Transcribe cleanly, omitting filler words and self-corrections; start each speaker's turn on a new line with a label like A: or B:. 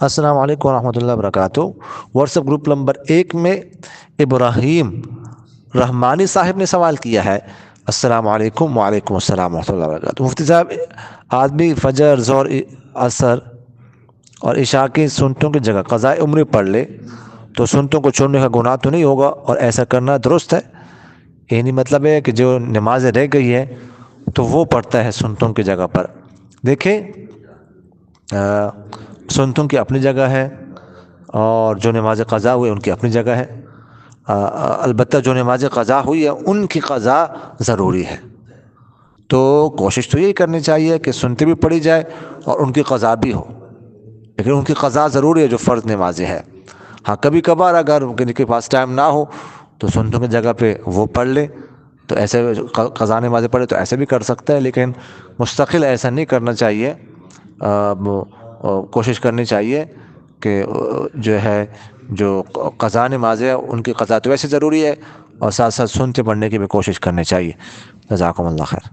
A: السلام علیکم ورحمۃ اللہ وبرکاتہ۔ واٹس گروپ نمبر 1 میں ابراہیم رحمانی صاحب نے سوال کیا ہے۔ السلام علیکم۔ وعلیکم السلام ورحمۃ اللہ وبرکاتہ۔ مفتی صاحب، آدمی فجر، ظہر، عصر اور عشاء کی سنتوں کی جگہ قضاء عمری پڑھ لے تو سنتوں کو چھوڑنے کا گناہ تو نہیں ہوگا، اور ایسا کرنا درست ہے؟ یعنی مطلب ہے کہ جو نمازیں رہ گئی ہے تو وہ پڑھتا ہے سنتوں کی جگہ پر۔ دیکھیں، سنتوں کی اپنی جگہ ہے اور جو نماز قضا ہوئی ان کی اپنی جگہ ہے۔ البتہ جو نماز قضا ہوئی ہے ان کی قضا ضروری ہے، تو کوشش تو یہی کرنی چاہیے کہ سنتے بھی پڑھی جائے اور ان کی قضا بھی ہو، لیکن ان کی قضا ضروری ہے جو فرض نمازیں ہے۔ ہاں، کبھی کبھار اگر ان کے پاس ٹائم نہ ہو تو سنتوں کی جگہ پہ وہ پڑھ لے، تو ایسے قضا نمازیں پڑھے تو ایسے بھی کر سکتا ہے، لیکن مستقل ایسا نہیں کرنا چاہیے۔ کوشش کرنی چاہیے کہ جو ہے جو قضا نمازیں ان کی قضا تو ویسے ضروری ہے، اور ساتھ ساتھ سنتے پڑھنے کی بھی کوشش کرنی چاہیے۔ جزاکم اللہ خیر۔